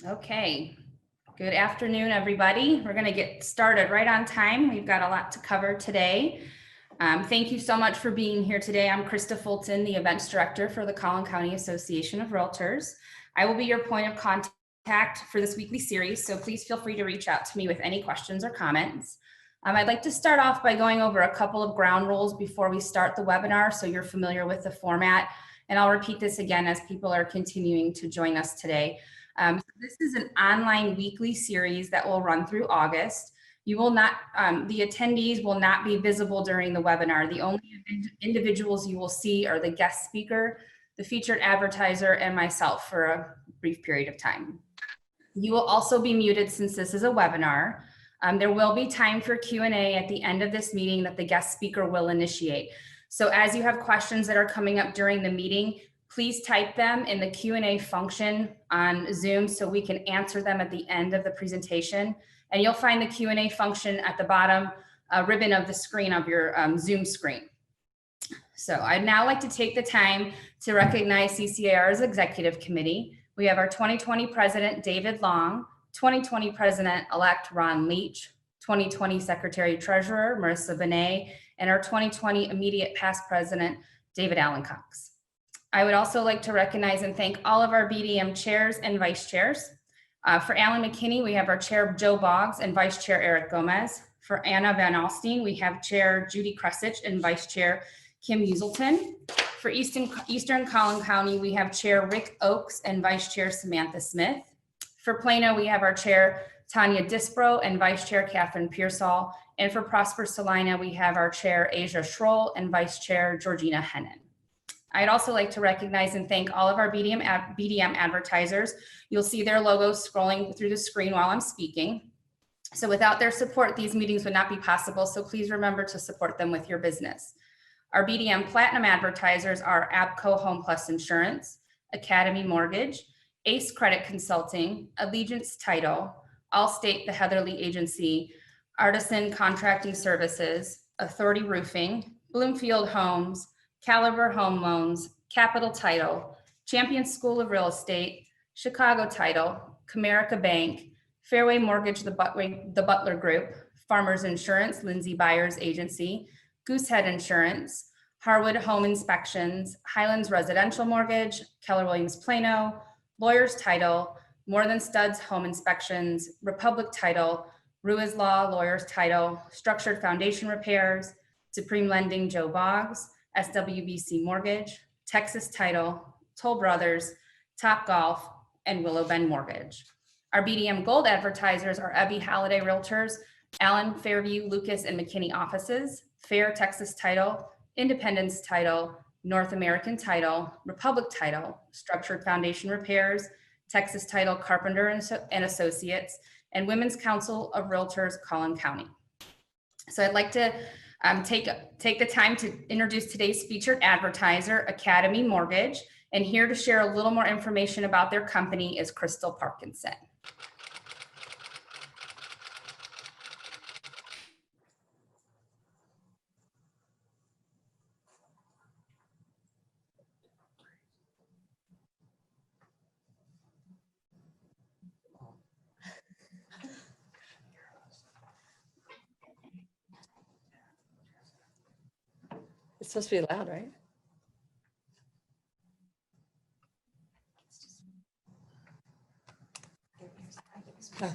Okay, good afternoon, everybody. We're going to get started right on time. We've got a lot to cover today. Thank you so much for being here today. I'm Krista Fulton, the Events Director for the Collin County Association of Realtors. I will be your point of contact for this weekly series, so please feel free to reach out to me with any questions or comments. I'd like to start off by going over a couple of ground rules before we start the webinar so you're familiar with the format, and I'll repeat this again as people are continuing to join us today. This is an online weekly series that will run through August. You will not, the attendees will not be visible during the webinar. The only individuals you will see are the guest speaker, the featured advertiser, and myself for a brief period of time. You will also be muted since this is a webinar. There will be time for Q&A at the end of this meeting that the guest speaker will initiate. So as you have questions that are coming up during the meeting, please type them in the Q&A function on Zoom so we can answer them at the end of the presentation. And you'll find the Q&A function at the bottom ribbon of the screen of your Zoom screen. So I'd now like to take the time to recognize CCAR's Executive Committee. We have our 2020 President, David Long, 2020 President-elect Ron Leach, 2020 Secretary Treasurer, Marissa Benet, and our 2020 immediate past President, David Allen Cox. I would also like to recognize and thank all of our BDM chairs and vice chairs. For Alan McKinney, we have our chair, Joe Boggs, and vice chair, Eric Gomez. For Anna Van Alstine, we have chair, Judy Kresich, and vice chair, Kim Uselton. For Eastern Collin County, we have chair, Rick Oakes, and vice chair, Samantha Smith. For Plano, we have our chair, Tanya Disbro, and vice chair, Catherine Pearsall. And for Prosper Salina, we have our chair, Asia Schroll, and vice chair, Georgina Hennon. I'd also like to recognize and thank all of our BDM advertisers. You'll see their logos scrolling through the screen while I'm speaking. So without their support, these meetings would not be possible. So please remember to support them with your business. Our BDM Platinum advertisers are Abco Home Plus Insurance, Academy Mortgage, Ace Credit Consulting, Allegiance Title, Allstate the Heatherly Agency, Artisan Contracting Services, Authority Roofing, Bloomfield Homes, Caliber Home Loans, Capital Title, Champion School of Real Estate, Chicago Title, Comerica Bank, Fairway Mortgage, the Butler Group, Farmers Insurance, Lindsay Byers Agency, Goosehead Insurance, Harwood Home Inspections, Highlands Residential Mortgage, Keller Williams Plano, Lawyers Title, More Than Studs Home Inspections, Republic Title, Ruiz Law Lawyers Title, Structured Foundation Repairs, Supreme Lending Joe Boggs, SWBC Mortgage, Texas Title, Toll Brothers, Top Golf, and Willow Bend Mortgage. Our BDM Gold advertisers are Ebby Holiday Realtors, Allen, Fairview, Lucas, and McKinney offices, Fair Texas Title, Independence Title, North American Title, Republic Title, Structured Foundation Repairs, Texas Title Carpenter and Associates, and Women's Council of Realtors, Collin County. So I'd like to take the time to introduce today's featured advertiser, Academy Mortgage, and here to share a little more information about their company is Crystal Parkinson. It's supposed to be loud, right? Oh.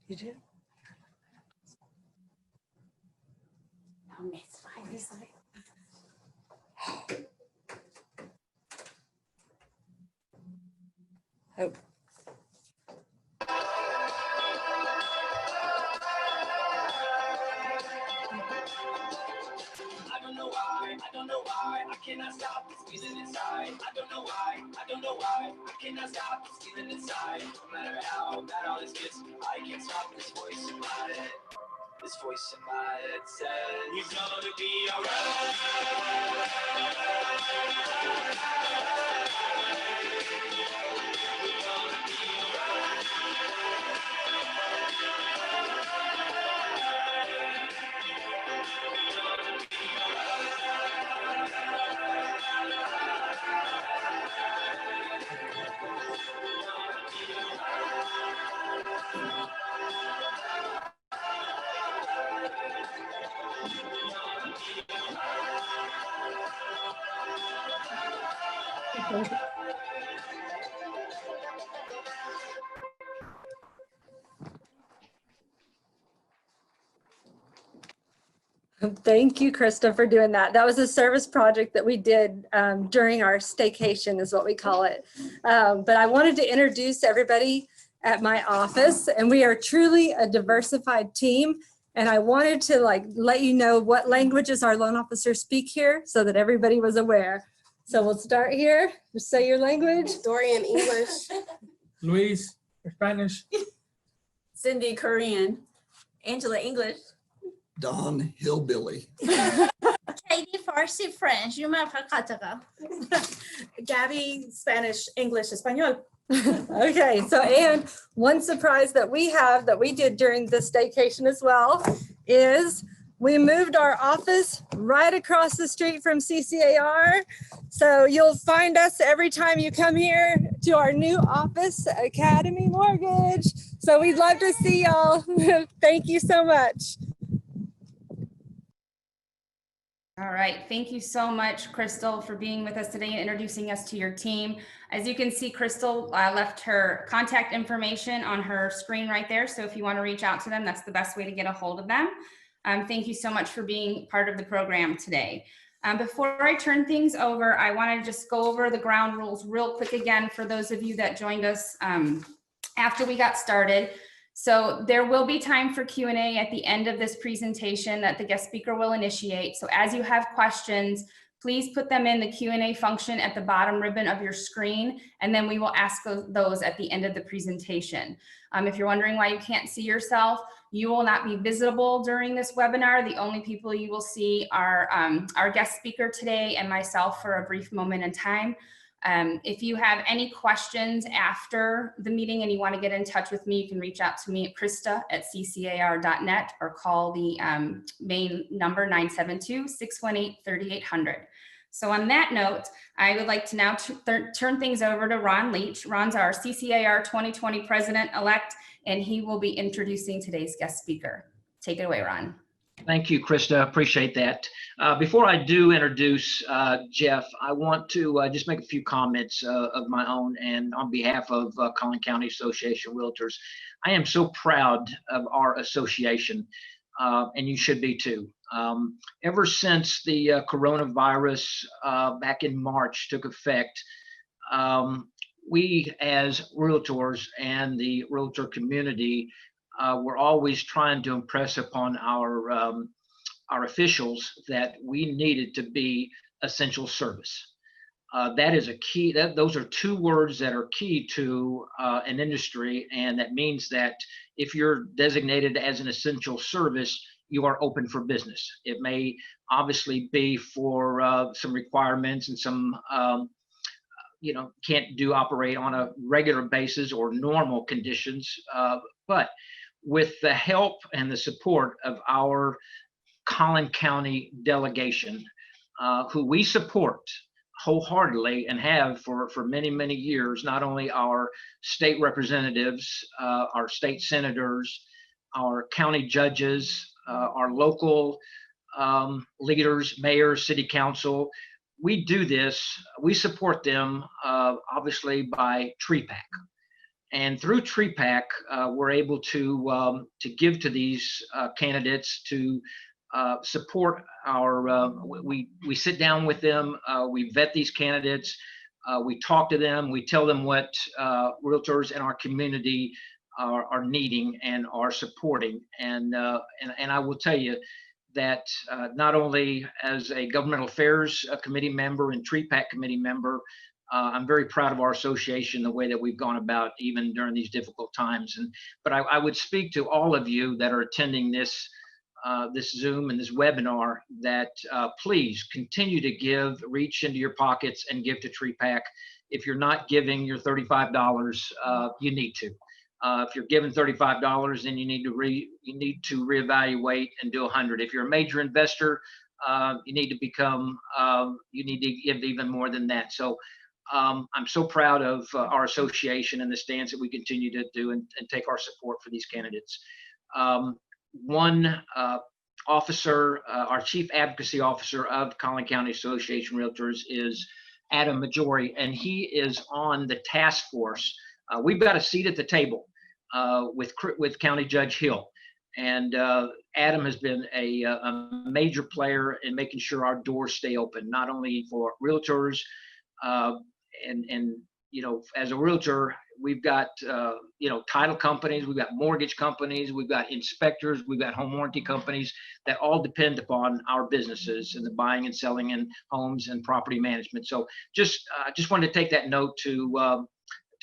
You do? It's fine. It's fine. Oh. I don't know why, I cannot stop this feeling inside. I don't know why, I cannot stop this feeling inside. No matter how bad all this gets, I can't stop this voice in my head. This voice in my head says, you're gonna be alright. You're gonna be alright. Thank you, Krista, for doing that. That was a service project that we did during our staycation is what we call it. But I wanted to introduce everybody at my office, and we are truly a diversified team. And I wanted to let you know what languages our loan officers speak here so that everybody was aware. So we'll start here. Just say your language. Dorian, English. Luis, Spanish. Cindy, Korean. Angela, English. Don Hillbilly. Katie, Farsi, French. You might Gabby, Spanish, English, Español. Okay, so and one surprise that we have that we did during this staycation as well is we moved our office right across the street from CCAR. So you'll find us every time you come here to our new office, Academy Mortgage. So we'd love to see y'all. Thank you so much. All right, thank you so much, Crystal, for being with us today and introducing us to your team. As you can see, Crystal left her contact information on her screen right there. So if you want to reach out to them, that's the best way to get a hold of them. Thank you so much for being part of the program today. Before I turn things over, I want to just go over the ground rules real quick again for those of you that joined us after we got started. So there will be time for Q&A at the end of this presentation that the guest speaker will initiate. So as you have questions, please put them in the Q&A function at the bottom ribbon of your screen, and then we will ask those at the end of the presentation. If you're wondering why you can't see yourself, you will not be visible during this webinar. The only people you will see are our guest speaker today and myself for a brief moment in time. If you have any questions after the meeting and you want to get in touch with me, you can reach out to me at krista@ccar.net or call the main number 972-618-3800. So on that note, I would like to now turn things over to Ron Leach. Ron's our CCAR 2020 president-elect, and he will be introducing today's guest speaker. Take it away, Ron. Thank you, Krista. Appreciate that. Before I do introduce Jeff, I want to just make a few comments of my own and on behalf of Collin County Association of Realtors. I am so proud of our association, and you should be too. Ever since the coronavirus back in March took effect, we as realtors and the realtor community we're always trying to impress upon our officials that we needed to be essential service. That is a key. Those are two words that are key to an industry, and that means that if you're designated as an essential service, you are open for business. It may obviously be for some requirements and some can't operate on a regular basis or normal conditions, but with the help and the support of our Collin County delegation, who we support wholeheartedly and have for many, many years, not only our state representatives, our state senators, our county judges, our local leaders, mayors, city council. We do this, we support them obviously by TreePack. And through TreePack, we're able to give to these candidates to support our. We sit down with them, we vet these candidates, we talk to them, we tell them what realtors in our community are needing and are supporting. And I will tell you that not only as a governmental affairs committee member and TreePack committee member, I'm very proud of our association, the way that we've gone about even during these difficult times. But I would speak to all of you that are attending this Zoom and this webinar that please continue to give, reach into your pockets and give to TreePack. If you're not giving your $35, you need to. If you're giving $35, then you need to reevaluate and do 100. If you're a major investor, you need to give even more than that. So I'm so proud of our association and the stance that we continue to do and take our support for these candidates. One officer, our chief advocacy officer of Collin County Association of Realtors is Adam Majori, and he is on the task force. We've got a seat at the table with County Judge Hill. And Adam has been a major player in making sure our doors stay open, not only for realtors and you know, as a realtor, we've got you know, title companies, we've got mortgage companies, we've got inspectors, we've got home warranty companies that all depend upon our businesses and the buying and selling in homes and property management. So just wanted to take that note to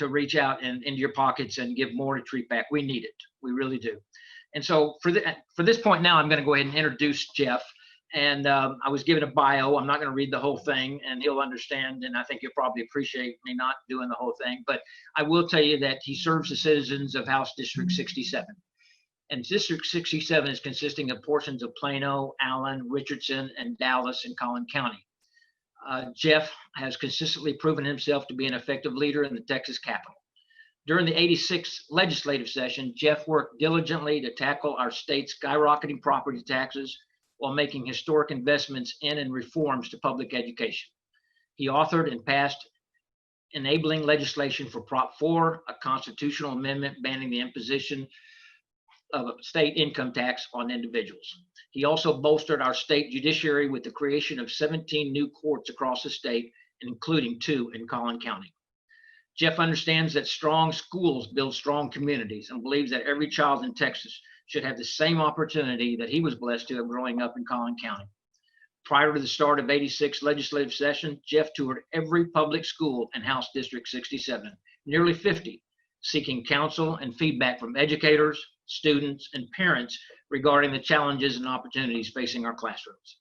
reach out and into your pockets and give more to Treat Back. We need it. We really do. And so for this point now, I'm going to go ahead and introduce Jeff. And I was given a bio. I'm not going to read the whole thing, and he'll understand. And I think you'll probably appreciate me not doing the whole thing. But I will tell you that he serves the citizens of House District 67. And District 67 is consisting of portions of Plano, Allen, Richardson, and Dallas and Collin County. Jeff has consistently proven himself to be an effective leader in the Texas Capitol. During the 86th legislative session, Jeff worked diligently to tackle our state's skyrocketing property taxes while making historic investments in and reforms to public education. He authored and passed enabling legislation for Prop 4, a constitutional amendment banning the imposition of a state income tax on individuals. He also bolstered our state judiciary with the creation of 17 new courts across the state, including 2 in Collin County. Jeff understands that strong schools build strong communities and believes that every child in Texas should have the same opportunity that he was blessed to have growing up in Collin County. Prior to the start of 86th legislative session, Jeff toured every public school in House District 67, nearly 50, seeking counsel and feedback from educators, students, and parents regarding the challenges and opportunities facing our classrooms.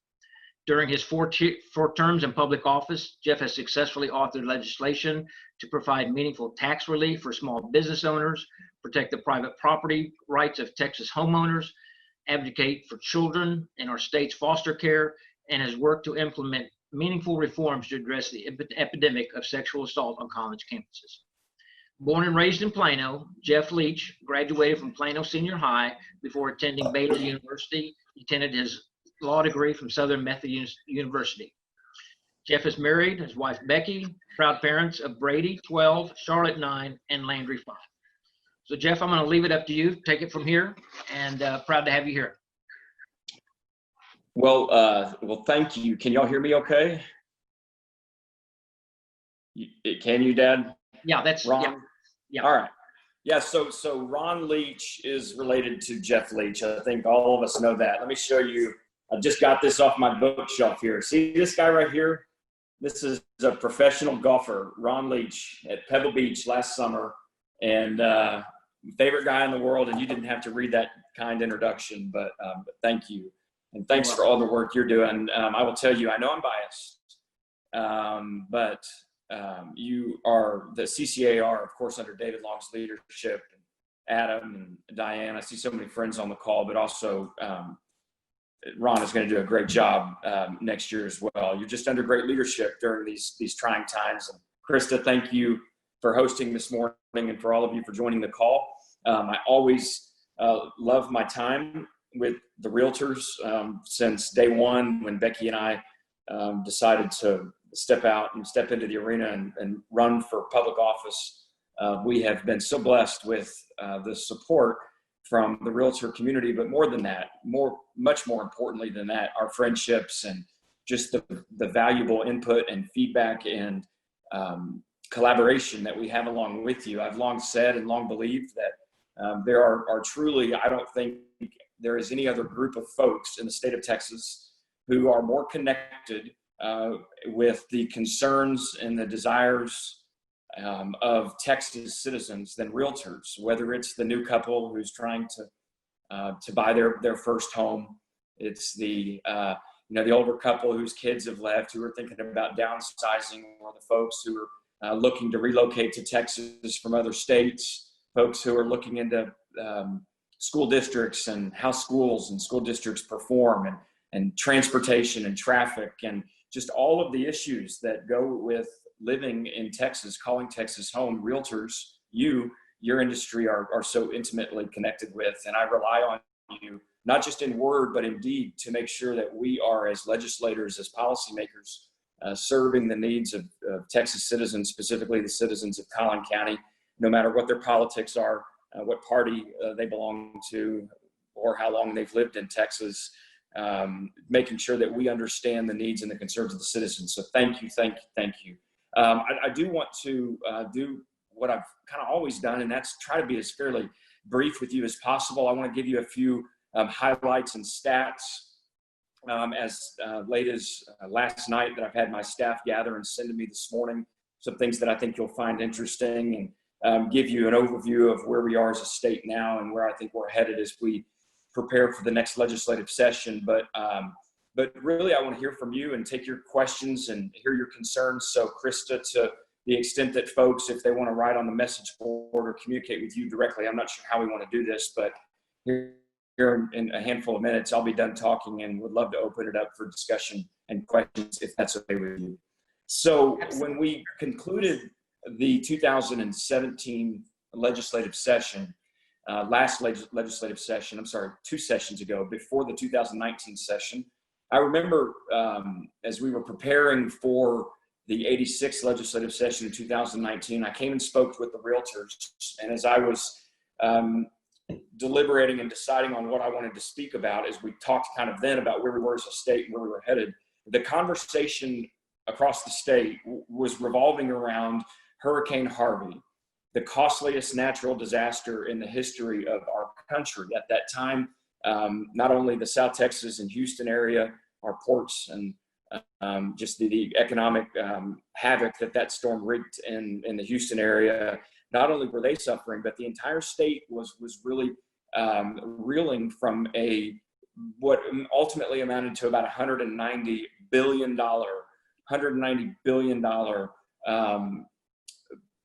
During his four terms in public office, Jeff has successfully authored legislation to provide meaningful tax relief for small business owners, protect the private property rights of Texas homeowners, advocate for children in our state's foster care, and has worked to implement meaningful reforms to address the epidemic of sexual assault on college campuses. Born and raised in Plano, Jeff Leach graduated from Plano Senior High before attending Baylor University. He attended his law degree from Southern Methodist University. Jeff is married, his wife Becky, proud parents of Brady, 12, Charlotte, 9, and Landry, 5. So Jeff, I'm going to leave it up to you. Take it from here, and proud to have you here. Well, thank you. Can y'all hear me okay? Can you, Dad? Yeah, that's Ron. Yeah. All right. Yeah. So Ron Leach is related to Jeff Leach. I think all of us know that. Let me show you. I just got this off my bookshelf here. See this guy right here? This is a professional golfer, Ron Leach, at Pebble Beach last summer, and favorite guy in the world. And you didn't have to read that kind introduction, but thank you. And thanks for all the work you're doing. I will tell you, I know I'm biased, but you are the CCAR, of course, under David Long's leadership, and Adam and Diane. I see so many friends on the call, but also Ron is going to do a great job next year as well. You're just under great leadership during these trying times. And Krista, thank you for hosting this morning and for all of you for joining the call. I always love my time with the realtors since day one when Becky and I decided to step into the arena and run for public office. We have been so blessed with the support from the realtor community, but more than that, much more importantly than that, our friendships and just the valuable input and feedback and collaboration that we have along with you. I've long said and long believed that there are truly, I don't think there is any other group of folks in the state of Texas who are more connected with the concerns and the desires of Texas citizens than realtors, whether it's the new couple who's trying to buy their first home. It's the the older couple whose kids have left who are thinking about downsizing, or the folks who are looking to relocate to Texas from other states, folks who are looking into school districts and how schools and school districts perform, and transportation and traffic, and just all of the issues that go with living in Texas, calling Texas home. Realtors, your industry are so intimately connected with, and I rely on you, not just in word, but in deed, to make sure that we are, as legislators, as policymakers, serving the needs of Texas citizens, specifically the citizens of Collin County, no matter what their politics are, what party they belong to, or how long they've lived in Texas, making sure that we understand the needs and the concerns of the citizens. So thank you, thank you, thank you. I do want to do what I've kind of always done, and that's try to be as fairly brief with you as possible. I want to give you a few highlights and stats as late as last night that I've had my staff gather and send to me this morning, some things that I think you'll find interesting, and give you an overview of where we are as a state now and where I think we're headed as we prepare for the next legislative session. But really, I want to hear from you and take your questions and hear your concerns. So Krista, to the extent that folks, if they want to write on the message board or communicate with you directly, I'm not sure how we want to do this, but here in a handful of minutes, I'll be done talking and would love to open it up for discussion and questions if that's okay with you. So when we concluded the 2017 legislative session, last legislative session, 2 sessions ago, before the 2019 session, I remember as we were preparing for the 86th legislative session in 2019, I came and spoke with the realtors. And as I was deliberating and deciding on what I wanted to speak about, as we talked kind of then about where we were as a state and where we were headed, the conversation across the state was revolving around Hurricane Harvey, the costliest natural disaster in the history of our country. At that time, not only the South Texas and Houston area, our ports, and just the economic havoc that storm wreaked in the Houston area, not only were they suffering, but the entire state was really reeling from what ultimately amounted to about $190 billion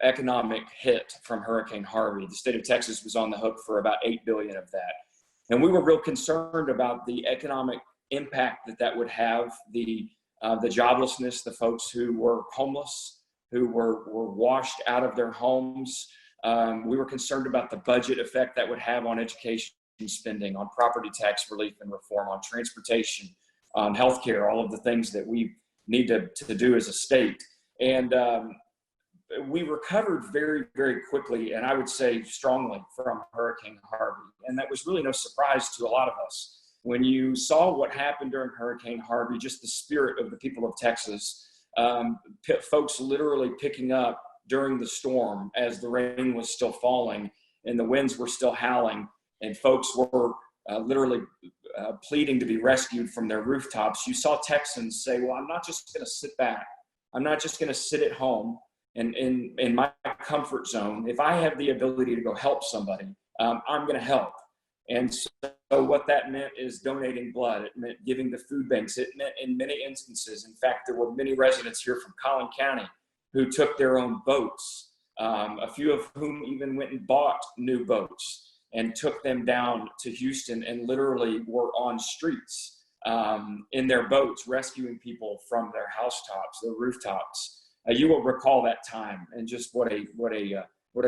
economic hit from Hurricane Harvey. The state of Texas was on the hook for about $8 billion of that. And we were real concerned about the economic impact that would have, the joblessness, the folks who were homeless, who were washed out of their homes. We were concerned about the budget effect that would have on education spending, on property tax relief and reform, on transportation, on healthcare, all of the things that we need to do as a state. And we recovered very, very quickly, and I would say strongly, from Hurricane Harvey. And that was really no surprise to a lot of us. When you saw what happened during Hurricane Harvey, just the spirit of the people of Texas, folks literally picking up during the storm as the rain was still falling and the winds were still howling, and folks were literally pleading to be rescued from their rooftops. You saw Texans say, well, I'm not just going to sit back. I'm not just going to sit at home and in my comfort zone. If I have the ability to go help somebody, I'm going to help. And so what that meant is donating blood. It meant giving to food banks. It meant, in many instances, in fact, there were many residents here from Collin County who took their own boats, a few of whom even went and bought new boats and took them down to Houston and literally were on streets in their boats, rescuing people from their housetops, their rooftops. You will recall that time, and just what a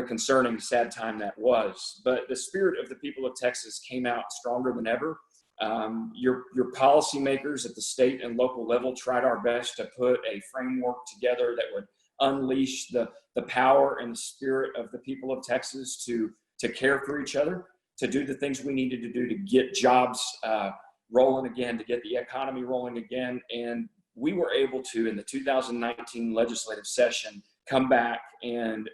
concerning, sad time that was. But the spirit of the people of Texas came out stronger than ever. Your policymakers at the state and local level tried our best to put a framework together that would unleash the power and the spirit of the people of Texas to care for each other, to do the things we needed to do to get jobs rolling again, to get the economy rolling again. And we were able to, in the 2019 legislative session, come back and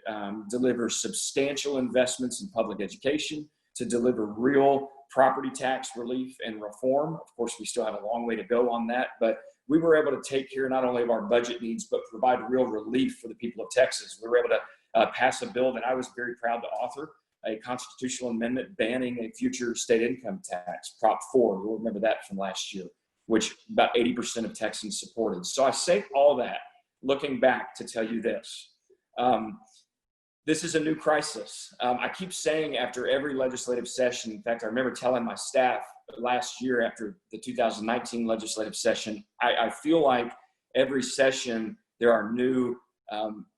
deliver substantial investments in public education, to deliver real property tax relief and reform. Of course, we still have a long way to go on that, but we were able to take care not only of our budget needs, but provide real relief for the people of Texas. We were able to pass a bill that I was very proud to author, a constitutional amendment banning a future state income tax, Prop 4. You'll remember that from last year, which about 80% of Texans supported. So I say all that looking back to tell you this. This is a new crisis. I keep saying after every legislative session, in fact, I remember telling my staff last year after the 2019 legislative session, I feel like every session there are new,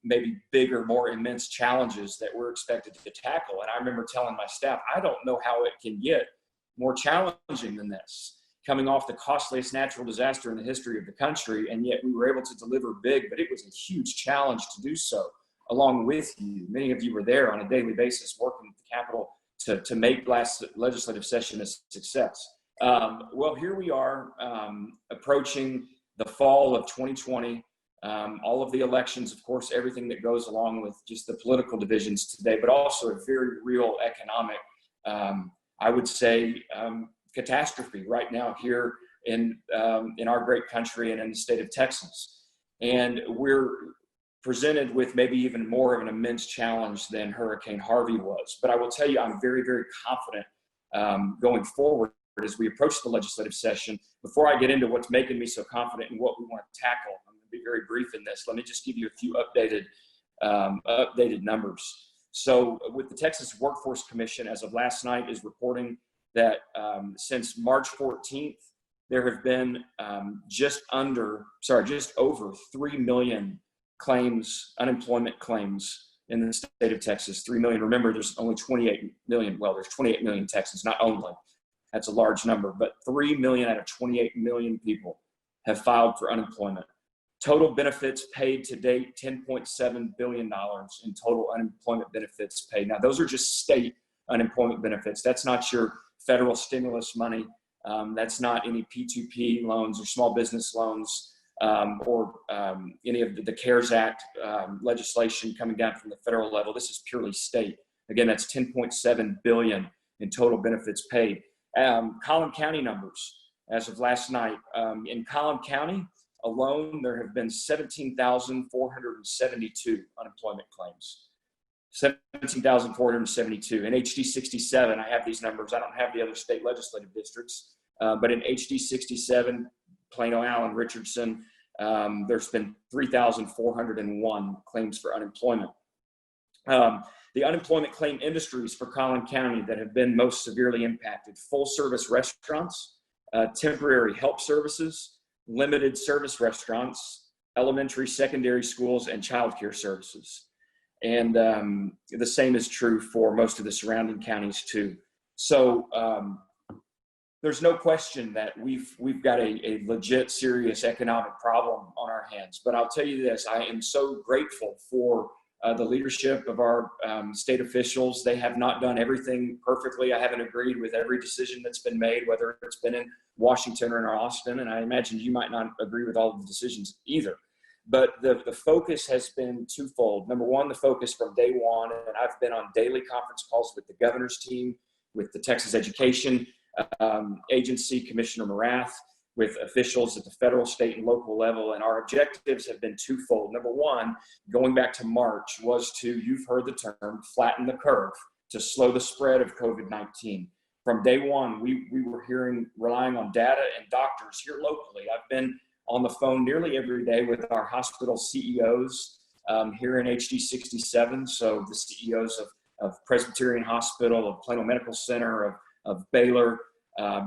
maybe bigger, more immense challenges that we're expected to tackle. And I remember telling my staff, I don't know how it can get more challenging than this. coming off the costliest natural disaster in the history of the country, and yet we were able to deliver big, but it was a huge challenge to do so along with you. Many of you were there on a daily basis working at the Capitol to make last legislative session a success. Well, here we are approaching the fall of 2020, all of the elections, of course, everything that goes along with just the political divisions today, but also a very real economic, I would say, catastrophe right now here in our great country and in the state of Texas. And we're presented with maybe even more of an immense challenge than Hurricane Harvey was. But I will tell you, I'm very, very confident going forward as we approach the legislative session. Before I get into what's making me so confident and what we want to tackle, I'm going to be very brief in this. Let me just give you a few updated numbers. So with the Texas Workforce Commission, as of last night, is reporting that since March 14th, there have been just over 3 million claims, unemployment claims in the state of Texas. 3 million. Remember, there's only 28 million. Well, there's 28 million Texans, not only. That's a large number, but 3 million out of 28 million people have filed for unemployment. Total benefits paid to date, $10.7 billion in total unemployment benefits paid. Now, those are just state unemployment benefits. That's not your federal stimulus money. That's not any P2P loans or small business loans or any of the CARES Act legislation coming down from the federal level. This is purely state. Again, that's $10.7 billion in total benefits paid. Collin County numbers as of last night. In Collin County alone, there have been 17,472 unemployment claims. 17,472. In HD 67, I have these numbers. I don't have the other state legislative districts, but in HD 67, Plano, Allen, Richardson, there's been 3,401 claims for unemployment. The unemployment claim industries for Collin County that have been most severely impacted: full service restaurants, temporary help services, limited service restaurants, elementary, secondary schools, and childcare services. And the same is true for most of the surrounding counties too. So there's no question that we've got a legit, serious economic problem on our hands. But I'll tell you this, I am so grateful for the leadership of our state officials. They have not done everything perfectly. I haven't agreed with every decision that's been made, whether it's been in Washington or in Austin. And I imagine you might not agree with all of the decisions either. But the focus has been twofold. Number one, the focus from day one, and I've been on daily conference calls with the governor's team, with the Texas Education Agency, Commissioner Morath, with officials at the federal, state, and local level. And our objectives have been twofold. Number one, going back to March, was to, you've heard the term, flatten the curve, to slow the spread of COVID-19. From day one, we were relying on data and doctors here locally. I've been on the phone nearly every day with our hospital CEOs here in HD 67. So the CEOs of Presbyterian Hospital, of Plano Medical Center, of Baylor,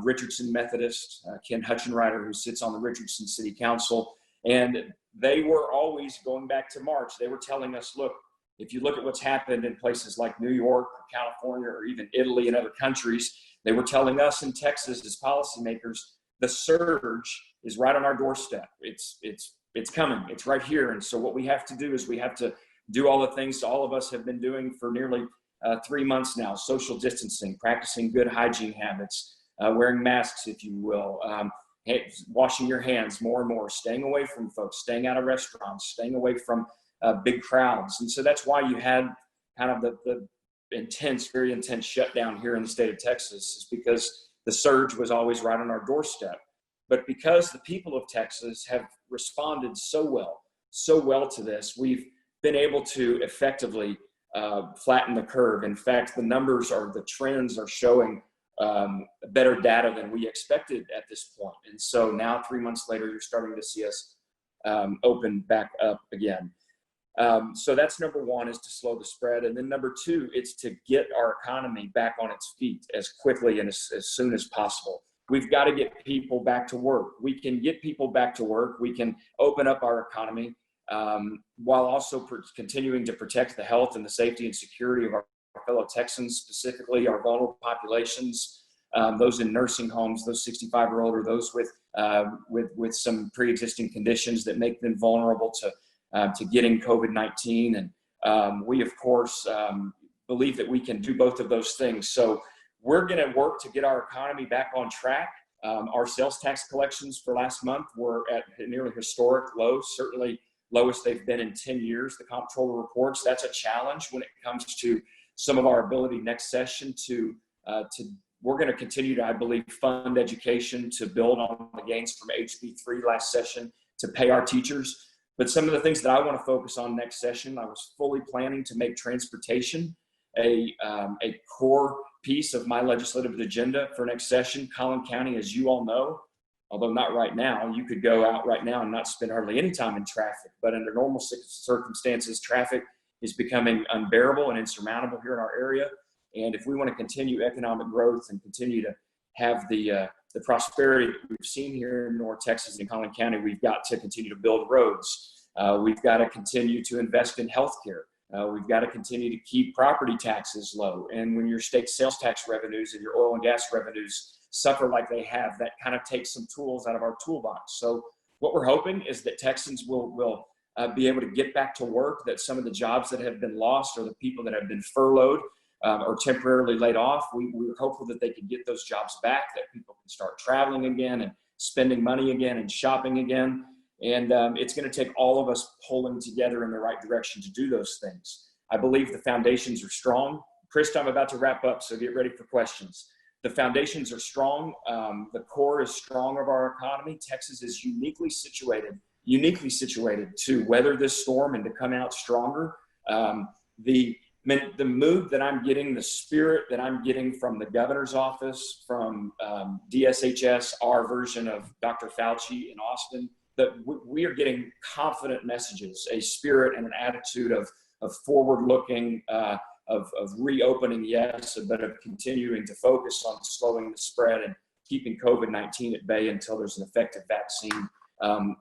Richardson Methodist, Ken Hutchenreiter, who sits on the Richardson City Council. And they were always, going back to March, they were telling us, look, if you look at what's happened in places like New York or California or even Italy and other countries, they were telling us in Texas as policymakers, the surge is right on our doorstep. It's coming. It's right here. And so what we have to do is we have to do all the things all of us have been doing for nearly 3 months now: social distancing, practicing good hygiene habits, wearing masks, if you will, washing your hands more and more, staying away from folks, staying out of restaurants, staying away from big crowds. And so that's why you had kind of the very intense shutdown here in the state of Texas, is because the surge was always right on our doorstep. But because the people of Texas have responded so well to this, we've been able to effectively flatten the curve. In fact, the trends are showing better data than we expected at this point. And so now, 3 months later, you're starting to see us open back up again. So that's number one, is to slow the spread. And then number two, it's to get our economy back on its feet as quickly and as soon as possible. We've got to get people back to work. We can get people back to work. We can open up our economy while also continuing to protect the health and the safety and security of our fellow Texans, specifically our vulnerable populations, those in nursing homes, those 65 or older, those with some pre-existing conditions that make them vulnerable to getting COVID-19. And we, of course, believe that we can do both of those things. So we're going to work to get our economy back on track. Our sales tax collections for last month were at nearly historic lows, certainly lowest they've been in 10 years. The comptroller reports that's a challenge when it comes to some of our ability next session to we're going to continue to, I believe, fund education, to build on the gains from HB3 last session, to pay our teachers. But some of the things that I want to focus on next session, I was fully planning to make transportation a core piece of my legislative agenda for next session. Collin County, as you all know, although not right now, you could go out right now and not spend hardly any time in traffic, but under normal circumstances, traffic is becoming unbearable and insurmountable here in our area. And if we want to continue economic growth and continue to have the prosperity that we've seen here in North Texas and Collin County, we've got to continue to build roads. We've got to continue to invest in healthcare. We've got to continue to keep property taxes low. And when your state sales tax revenues and your oil and gas revenues suffer like they have, that kind of takes some tools out of our toolbox. So what we're hoping is that Texans will be able to get back to work, that some of the jobs that have been lost or the people that have been furloughed or temporarily laid off, we're hopeful that they can get those jobs back, that people can start traveling again and spending money again and shopping again. And it's going to take all of us pulling together in the right direction to do those things. I believe the foundations are strong. Krista, I'm about to wrap up, so get ready for questions. The foundations are strong. The core is strong of our economy. Texas is uniquely situated to weather this storm and to come out stronger. The mood that I'm getting, the spirit that I'm getting from the governor's office, from DSHS, our version of Dr. Fauci in Austin, that we are getting confident messages, a spirit and an attitude of forward-looking, of reopening, yes, but of continuing to focus on slowing the spread and keeping COVID-19 at bay until there's an effective vaccine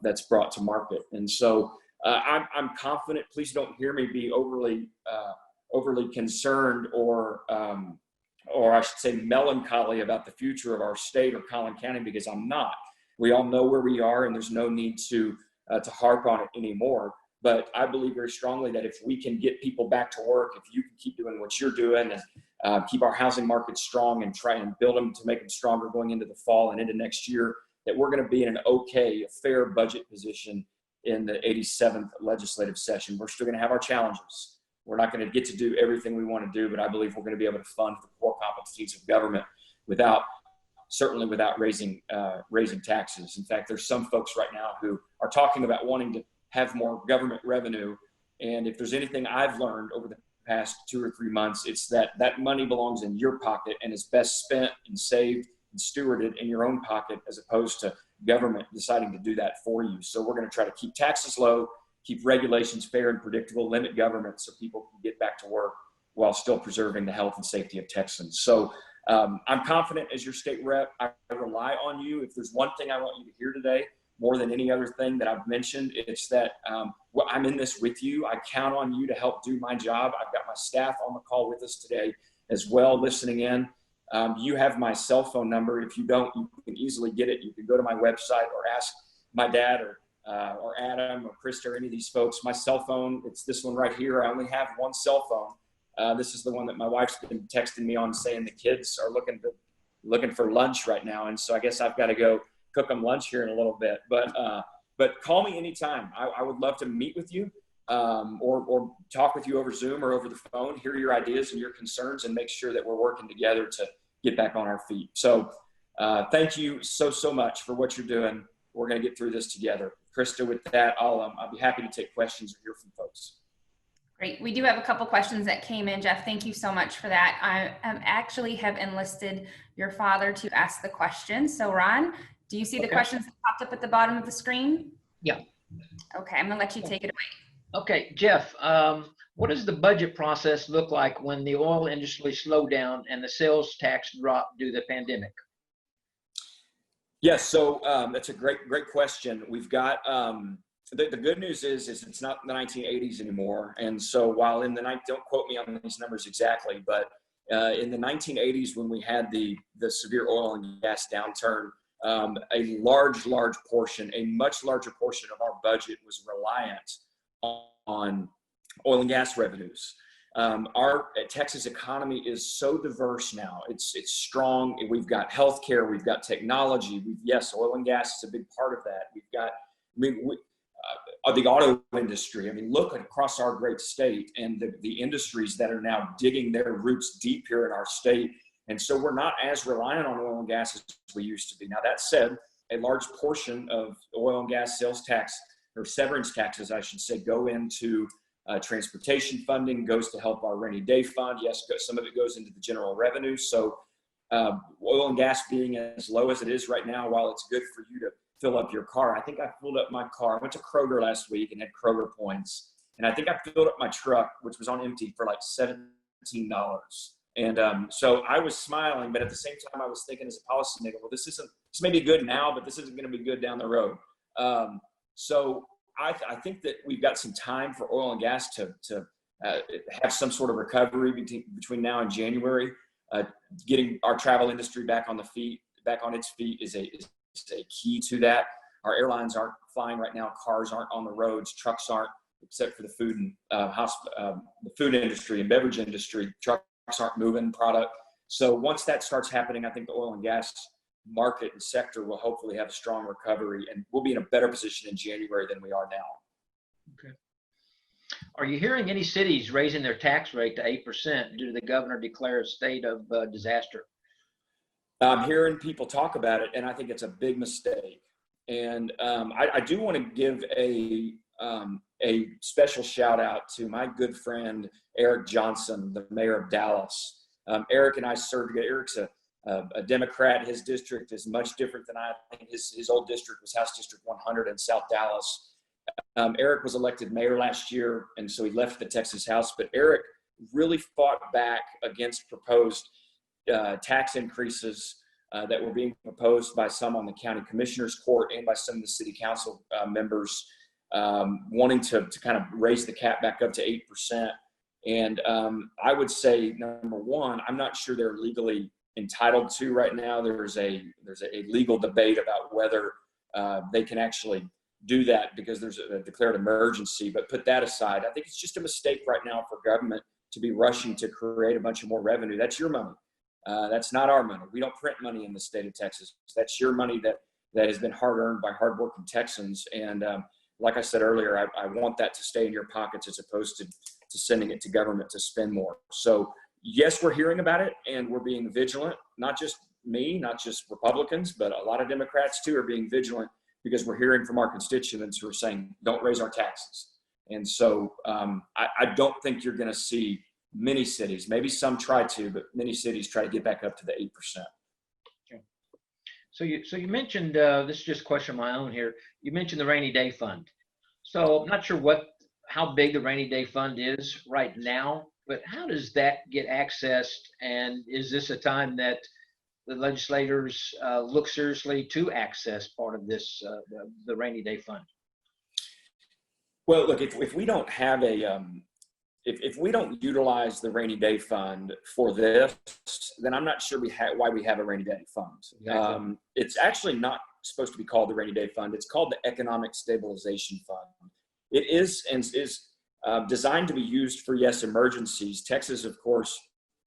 that's brought to market. And so I'm confident. Please don't hear me be overly concerned or I should say melancholy about the future of our state or Collin County, because I'm not. We all know where we are, and there's no need to harp on it anymore. But I believe very strongly that if we can get people back to work, if you can keep doing what you're doing and keep our housing market strong and try and build them to make them stronger going into the fall and into next year, that we're going to be in an a fair budget position in the 87th legislative session. We're still going to have our challenges. We're not going to get to do everything we want to do, but I believe we're going to be able to fund the core competencies of government certainly without raising taxes. In fact, there's some folks right now who are talking about wanting to have more government revenue. And if there's anything I've learned over the past 2 or 3 months, it's that money belongs in your pocket and is best spent and saved and stewarded in your own pocket, as opposed to government deciding to do that for you. So we're going to try to keep taxes low, keep regulations fair and predictable, limit government so people can get back to work while still preserving the health and safety of Texans. So I'm confident as your state rep. I rely on you. If there's one thing I want you to hear today, more than any other thing that I've mentioned, it's that I'm in this with you. I count on you to help do my job. I've got my staff on the call with us today as well, listening in. You have my cell phone number. If you don't, you can easily get it. You can go to my website or ask my dad or Adam or Krista or any of these folks. My cell phone, it's this one right here. I only have one cell phone. This is the one that my wife's been texting me on, saying the kids are looking for lunch right now. And so I guess I've got to go cook them lunch here in a little bit. But call me anytime. I would love to meet with you or talk with you over Zoom or over the phone, hear your ideas and your concerns, and make sure that we're working together to get back on our feet. So thank you so much for what you're doing. We're going to get through this together. Krista, with that, I'll be happy to take questions or hear from folks. Great. We do have a couple questions that came in, Jeff. Thank you so much for that. I actually have enlisted your father to ask the question. So Ron, do you see the questions that popped up at the bottom of the screen? Yeah. Okay, I'm gonna let you take it away. Okay, Jeff, what does the budget process look like when the oil industry slowed down and the sales tax dropped due to the pandemic? Yes, so that's a great question. We've got the good news is it's not the 1980s anymore. And so while in the night, don't quote me on these numbers exactly, but In the 1980s, when we had the severe oil and gas downturn, a large portion, a much larger portion of our budget was reliant on oil and gas revenues. Our Texas economy is so diverse now. It's strong. We've got healthcare. We've got technology. Yes, oil and gas is a big part of that. We've got, the auto industry. I mean, look across our great state and the industries that are now digging their roots deep here in our state. And so we're not as reliant on oil and gas as we used to be. Now, that said, a large portion of oil and gas sales tax, or severance taxes, I should say, go into transportation funding, goes to help our rainy day fund. Yes, some of it goes into the general revenue. So oil and gas being as low as it is right now, while it's good for you to fill up your car, I think I filled up my car. I went to Kroger last week and had Kroger points. And I think I filled up my truck, which was on empty, for like $17. And so I was smiling, but at the same time, I was thinking as a policymaker, well, this may be good now, but this isn't going to be good down the road. So I think that we've got some time for oil and gas to have some sort of recovery between now and January. Getting our travel industry back on its feet is a key to that. Our airlines aren't flying right now. Cars aren't on the roads. Trucks aren't, except for the food and the food industry and beverage industry. Trucks aren't moving product. So once that starts happening, I think the oil and gas market and sector will hopefully have a strong recovery, and we'll be in a better position in January than we are now. Okay. Are you hearing any cities raising their tax rate to 8% due to the governor declare a state of disaster? I'm hearing people talk about it, and I think it's a big mistake. And I do want to give a special shout out to my good friend, Eric Johnson, the mayor of Dallas. Eric and I served together. Eric's a Democrat. His district is much different than I think. His old district was House District 100 in South Dallas. Eric was elected mayor last year, and so he left the Texas House. But Eric really fought back against proposed tax increases that were being proposed by some on the county commissioner's court and by some of the city council members wanting to kind of raise the cap back up to 8%. And I would say, number one, I'm not sure they're legally entitled to right now. There's a legal debate about whether they can actually do that because there's a declared emergency. But put that aside, I think it's just a mistake right now for government to be rushing to create a bunch of more revenue. That's your money. That's not our money. We don't print money in the state of Texas. That's your money that has been hard earned by hardworking Texans. And like I said earlier, I want that to stay in your pockets as opposed to sending it to government to spend more. So yes, we're hearing about it and we're being vigilant. Not just me, not just Republicans, but a lot of Democrats too are being vigilant because we're hearing from our constituents who are saying, don't raise our taxes. And so I don't think you're going to see many cities, maybe some try to, but many cities try to get back up to the 8%. Okay. So you mentioned, this is just a question of my own here. You mentioned the rainy day fund. So I'm not sure how big the rainy day fund is right now, but how does that get accessed? And is this a time that the legislators look seriously to access part of this, the rainy day fund? Well, look, if we don't have if we don't utilize the rainy day fund for this, then I'm not sure why we have a rainy day fund. Exactly. It's actually not supposed to be called the rainy day fund. It's called the Economic Stabilization Fund. It is designed to be used for, yes, emergencies. Texas, of course,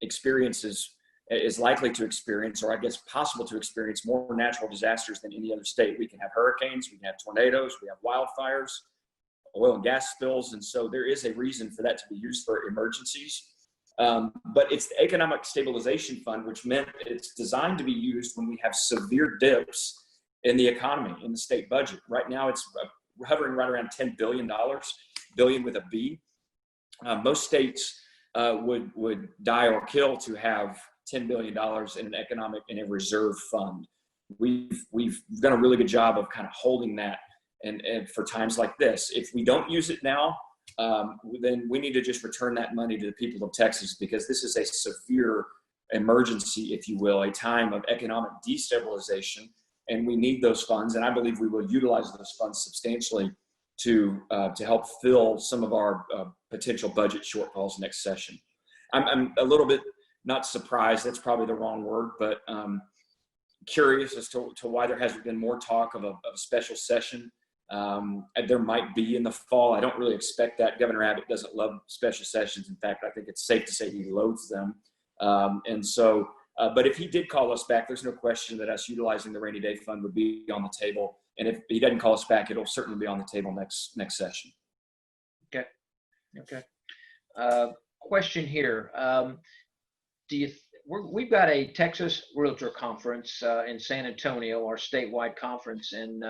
is likely to experience, or I guess possible to experience, more natural disasters than any other state. We can have hurricanes, we can have tornadoes, we have wildfires, oil and gas spills. And so there is a reason for that to be used for emergencies. But it's the Economic Stabilization Fund, which meant it's designed to be used when we have severe dips in the economy, in the state budget. Right now, it's hovering right around $10 billion, billion with a B. Most states would die or kill to have $10 billion in a reserve fund. We've done a really good job of kind of holding that and for times like this. If we don't use it now, then we need to just return that money to the people of Texas, because this is a severe emergency, if you will, a time of economic destabilization, and we need those funds. And I believe we will utilize those funds substantially to help fill some of our potential budget shortfalls next session. I'm a little bit not surprised, that's probably the wrong word, but curious as to why there hasn't been more talk of a special session. There might be in the fall. I don't really expect that. Governor Abbott doesn't love special sessions. In fact, I think it's safe to say he loathes them. But if he did call us back, there's no question that us utilizing the rainy day fund would be on the table. And if he doesn't call us back, it'll certainly be on the table next session. Okay. Question here. We've got a Texas Realtor Conference in San Antonio, our statewide conference in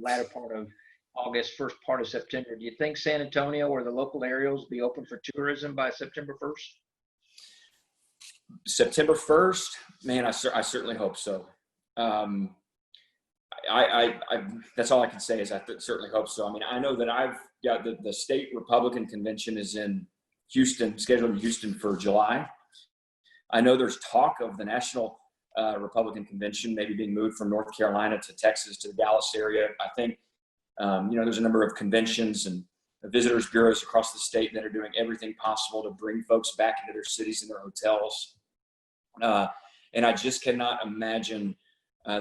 latter part of August, first part of September. Do you think San Antonio or the local areas will be open for tourism by September 1st? September 1st, man, I certainly hope so. That's all I can say is I certainly hope so. I mean, I know that I've got the state Republican convention is in Houston, scheduled in Houston for July. I know there's talk of the national Republican convention maybe being moved from North Carolina to Texas to the Dallas area. I think, there's a number of conventions and visitors bureaus across the state that are doing everything possible to bring folks back into their cities and their hotels. And I just cannot imagine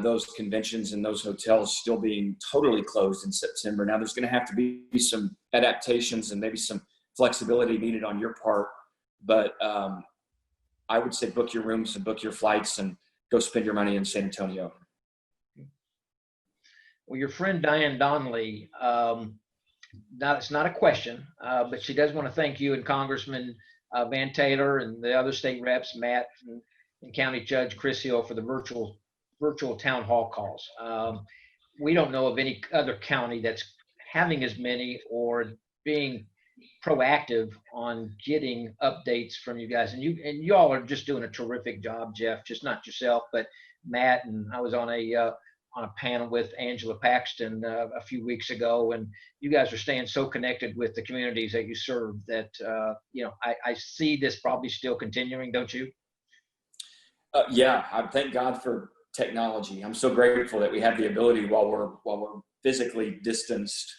those conventions and those hotels still being totally closed in September. Now there's going to have to be some adaptations and maybe some flexibility needed on your part, but I would say book your rooms and book your flights and go spend your money in San Antonio. Well, your friend Diane Donnelly, it's not a question, but she does want to thank you and Congressman Van Taylor and the other state reps, Matt and County Judge Chris Hill, for the virtual town hall calls. We don't know of any other county that's having as many or being proactive on getting updates from you guys. And you all are just doing a terrific job, Jeff, just not yourself, but Matt. And I was on a panel with Angela Paxton a few weeks ago, and you guys are staying so connected with the communities that you serve that, I see this probably still continuing, don't you? Yeah, I thank God for technology. I'm so grateful that we have the ability while we're physically distanced,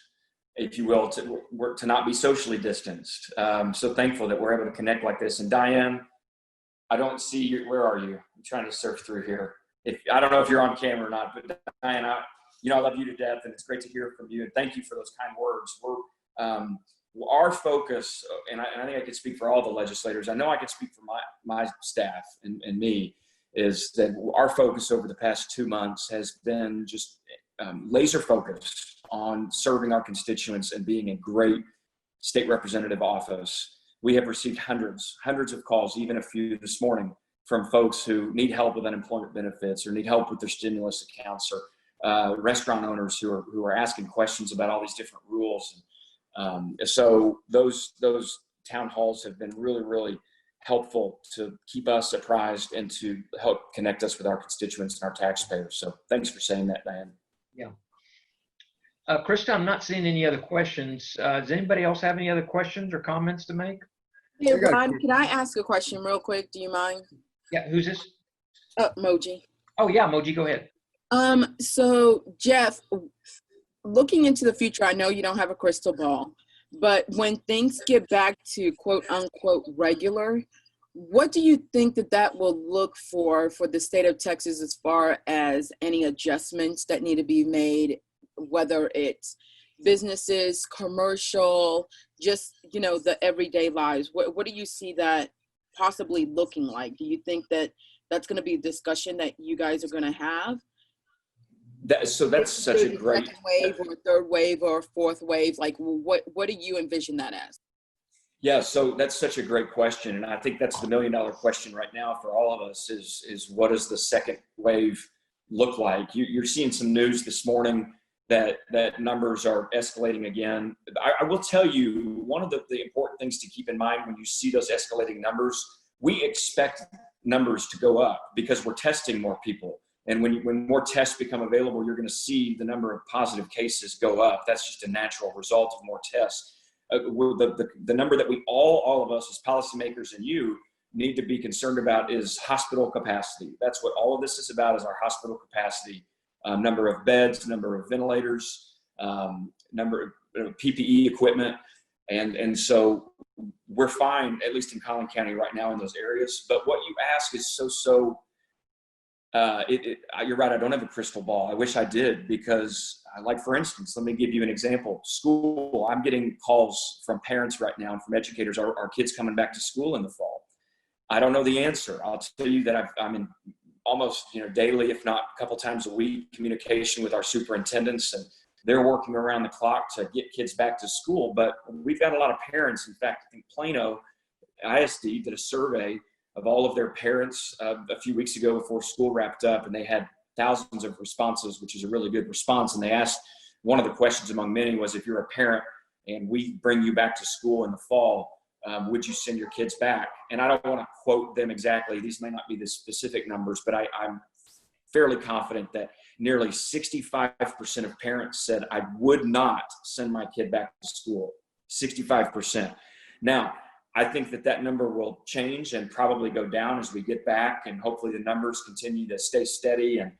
if you will, to not be socially distanced. So thankful that we're able to connect like this. And Diane, I don't see you. Where are you? I'm trying to surf through here. I don't know if you're on camera or not, but Diane, I love you to death, and it's great to hear from you. And thank you for those kind words. Our focus, and I think I can speak for all the legislators. I know I can speak for my staff and me, is that our focus over the past 2 months has been just laser focused on serving our constituents and being a great state representative office. We have received hundreds of calls, even a few this morning, from folks who need help with unemployment benefits or need help with their stimulus accounts, or restaurant owners who are asking questions about all these different rules. So those town halls have been really, really helpful to keep us apprised and to help connect us with our constituents and our taxpayers. So thanks for saying that, Diane. Yeah. Krista, I'm not seeing any other questions. Does anybody else have any other questions or comments to make? Hey, Ron, can I ask a question real quick? Do you mind? Yeah, who's this? Moji. Oh yeah, Moji, go ahead. So Jeff, looking into the future, I know you don't have a crystal ball, but when things get back to quote unquote regular, what do you think that will look for the state of Texas as far as any adjustments that need to be made, whether it's businesses, commercial, just, the everyday lives? What do you see that possibly looking like? Do you think that that's going to be a discussion that you guys are going to have? That's such a great second wave or third wave or fourth wave. Like, what do you envision that as? Yeah, so that's such a great question, and I think that's the $1 million question right now for all of us is what does the second wave look like? You're seeing some news this morning that numbers are escalating again. I will tell you, one of the important things to keep in mind when you see those escalating numbers, we expect numbers to go up because we're testing more people. And when more tests become available, you're going to see the number of positive cases go up. That's just a natural result of more tests. The number that we all of us as policymakers and you need to be concerned about is hospital capacity. That's what all of this is about, is our hospital capacity, number of beds, number of ventilators, number of PPE equipment. And so we're fine, at least in Collin County right now in those areas. But what you ask is you're right. I don't have a crystal ball. I wish I did, because like, for instance, let me give you an example. School, I'm getting calls from parents right now and from educators. Our kids coming back to school in the fall? I don't know the answer. I'll tell you that I'm in almost, daily, if not a couple times a week, communication with our superintendents, and they're working around the clock to get kids back to school. But we've got a lot of parents. In fact, I think Plano ISD did a survey of all of their parents a few weeks ago before school wrapped up, and they had thousands of responses, which is a really good response. And they asked, one of the questions among many was, if you're a parent and we bring you back to school in the fall, would you send your kids back? And I don't want to quote them exactly. These may not be the specific numbers, but I'm fairly confident that nearly 65% of parents said, I would not send my kid back to school. 65%. Now, I think that number will change and probably go down as we get back, and hopefully the numbers continue to stay steady and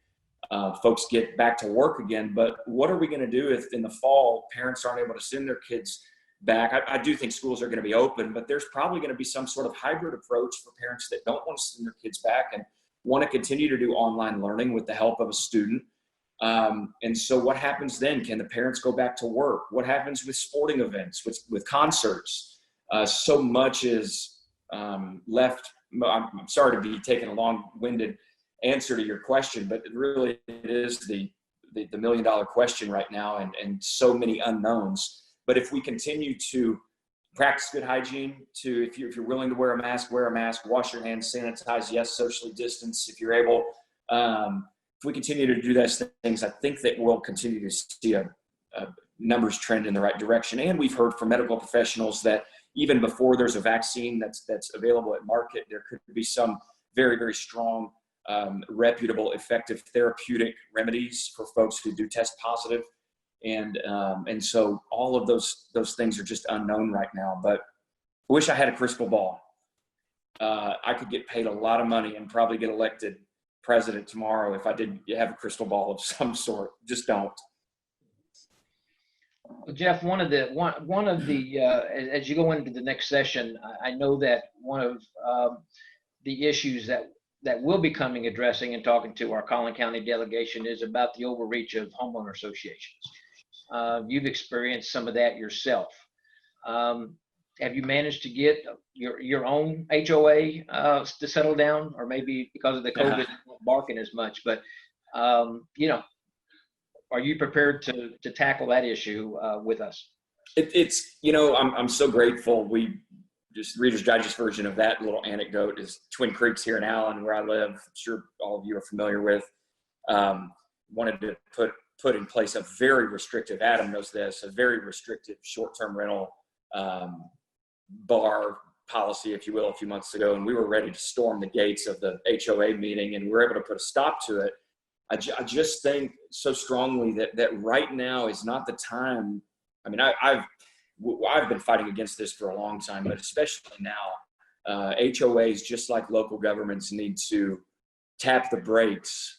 folks get back to work again. But what are we going to do if in the fall parents aren't able to send their kids back? I do think schools are going to be open, but there's probably going to be some sort of hybrid approach for parents that don't want to send their kids back and want to continue to do online learning with the help of a student. And so what happens then? Can the parents go back to work? What happens with sporting events, with concerts? So much is left. I'm sorry to be taking a long-winded answer to your question, but it is the $1 million question right now, and so many unknowns. But if we continue to practice good hygiene, if you're willing to wear a mask, wash your hands, sanitize, yes, socially distance if you're able. If we continue to do those things, I think that we'll continue to see a numbers trend in the right direction. And we've heard from medical professionals that even before there's a vaccine that's available at market, there could be some very, very strong, reputable, effective therapeutic remedies for folks who do test positive. And so all of those things are just unknown right now. But I wish I had a crystal ball. I could get paid a lot of money and probably get elected president tomorrow if I did have a crystal ball of some sort. Just don't. Well, Jeff, one of the as you go into the next session, I know that one of the issues that we'll be addressing and talking to our Collin County delegation is about the overreach of homeowner associations. You've experienced some of that yourself. Have you managed to get your own HOA to settle down, or maybe because of the COVID, not barking as much? But are you prepared to tackle that issue with us? I'm so grateful. We just Reader's Digest version of that little anecdote is Twin Creeks here in Allen, where I live. I'm sure all of you are familiar with. Wanted to put in place a very restrictive, Adam knows this, a very restrictive short-term rental bar policy, if you will, a few months ago. And we were ready to storm the gates of the HOA meeting, and we were able to put a stop to it. I just think so strongly that right now is not the time. I mean, I've been fighting against this for a long time, but especially now, HOAs, just like local governments, need to tap the brakes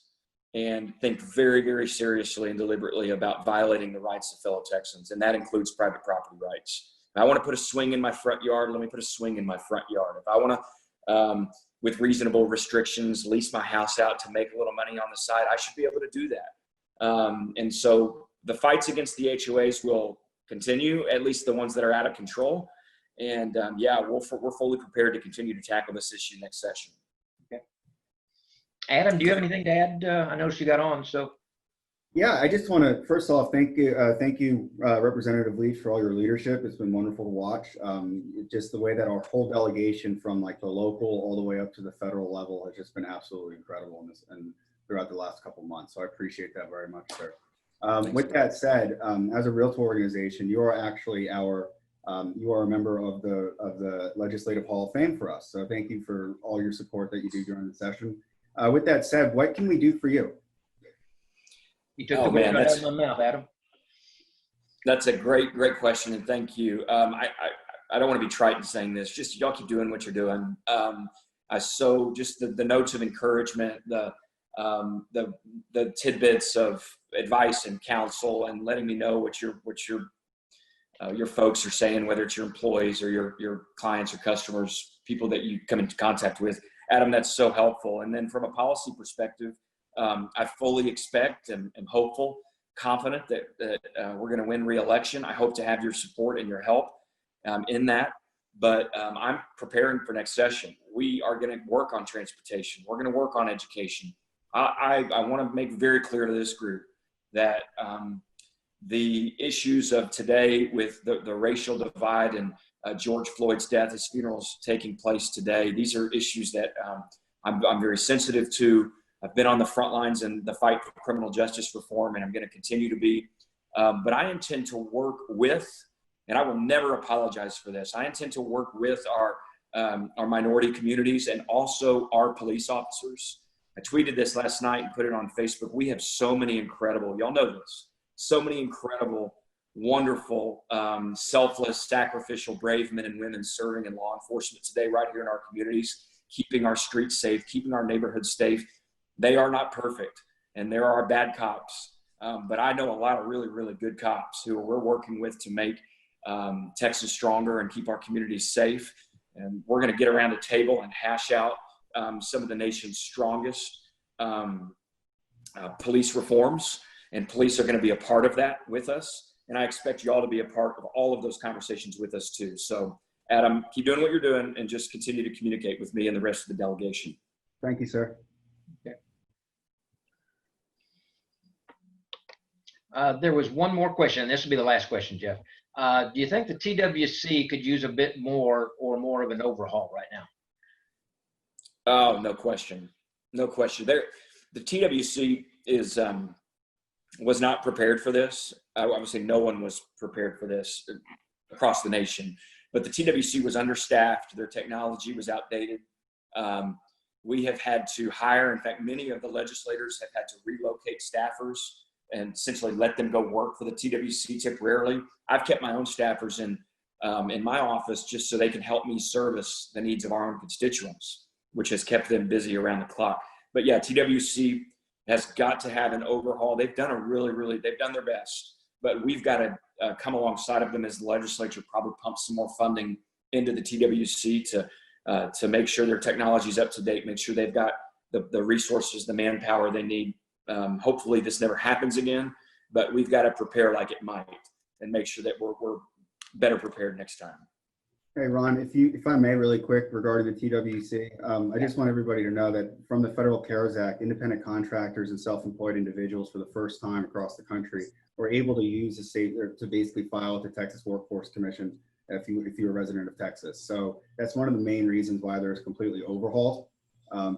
and think very, very seriously and deliberately about violating the rights of fellow Texans, and that includes private property rights. If I want to put a swing in my front yard, let me put a swing in my front yard. If I want to, with reasonable restrictions, lease my house out to make a little money on the side, I should be able to do that. And so the fights against the HOAs will continue, at least the ones that are out of control. And we're fully prepared to continue to tackle this issue next session. Okay. Adam, do you have anything to add? I noticed you got on, so. Yeah, I just want to first off thank you, Representative Leach, for all your leadership. It's been wonderful to watch. Just the way that our whole delegation, from like the local all the way up to the federal level, has just been absolutely incredible in this and throughout the last couple of months. So I appreciate that very much, sir. With that said, as a Realtor organization, you are actually you are a member of the Legislative Hall of Fame for us. So thank you for all your support that you do during the session. With that said, what can we do for you? You took the words right out of my mouth, Adam. That's a great question, and thank you. I don't want to be trite in saying this. Just y'all keep doing what you're doing. So just the notes of encouragement, the tidbits of advice and counsel, and letting me know what you're your folks are saying, whether it's your employees or your clients or customers, people that you come into contact with. Adam, that's so helpful. And then from a policy perspective, I fully expect and am hopeful, confident that we're going to win re-election. I hope to have your support and your help in that. But I'm preparing for next session. We are going to work on transportation. We're going to work on education. I want to make very clear to this group that the issues of today with the racial divide and George Floyd's death, his funeral's taking place today. These are issues that I'm very sensitive to. I've been on the front lines in the fight for criminal justice reform, and I'm going to continue to be. But I intend to work with, and I will never apologize for this, I intend to work with our minority communities and also our police officers. I tweeted this last night and put it on Facebook. We have so many incredible, y'all know this, so many incredible, wonderful, selfless, sacrificial, brave men and women serving in law enforcement today right here in our communities, keeping our streets safe, keeping our neighborhoods safe. They are not perfect, and there are bad cops, but I know a lot of really, really good cops who we're working with to make Texas stronger and keep our communities safe. And we're going to get around a table and hash out some of the nation's strongest police reforms, and police are going to be a part of that with us. And I expect you all to be a part of all of those conversations with us too. So Adam, keep doing what you're doing and just continue to communicate with me and the rest of the delegation. Thank you, sir. Okay. There was one more question, and this will be the last question, Jeff. Do you think the TWC could use a bit more or more of an overhaul right now? Oh, no question. No question. The TWC was not prepared for this. Obviously, no one was prepared for this across the nation. But the TWC was understaffed. Their technology was outdated. We have had to hire, in fact, many of the legislators have had to relocate staffers and essentially let them go work for the TWC temporarily. I've kept my own staffers in my office just so they can help me service the needs of our own constituents, which has kept them busy around the clock. But yeah, TWC has got to have an overhaul. They've done they've done their best, but we've got to come alongside of them as the legislature, probably pump some more funding into the TWC to make sure their technology is up to date, make sure they've got the resources, the manpower they need. Hopefully this never happens again, but we've got to prepare like it might and make sure that we're better prepared next time. Hey, Ron, if I may really quick regarding the TWC, I just want everybody to know that from the Federal CARES Act, independent contractors and self-employed individuals for the first time across the country were able to use the state to basically file with the Texas Workforce Commission if you're a resident of Texas. So that's one of the main reasons why there's completely overhauled,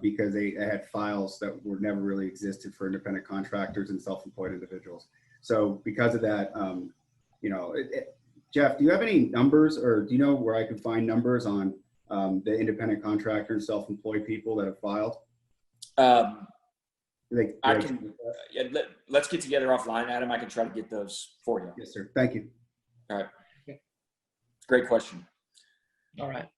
because they had files that were never really existed for independent contractors and self-employed individuals. So because of that, Jeff, do you have any numbers, or do you know where I could find numbers on the independent contractor and self-employed people that have filed? Let's get together offline, Adam. I can try to get those for you. Yes, sir. Thank you. All right. Great question. All right.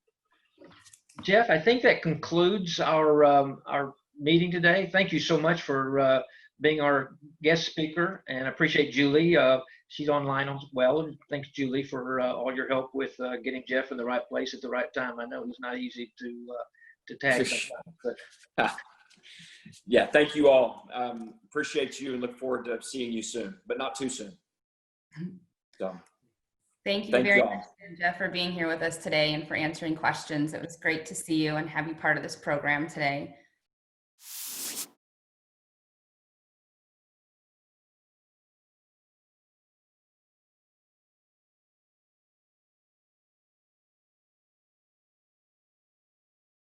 Jeff, I think that concludes our meeting today. Thank you so much for being our guest speaker, and I appreciate Julie. She's online as well, and thanks, Julie, for all your help with getting Jeff in the right place at the right time. I know it's not easy to tag sometimes, but yeah, thank you all. Appreciate you and look forward to seeing you soon, but not too soon. So, thank you very much, Jeff, for being here with us today and for answering questions. It was great to see you and have you part of this program today.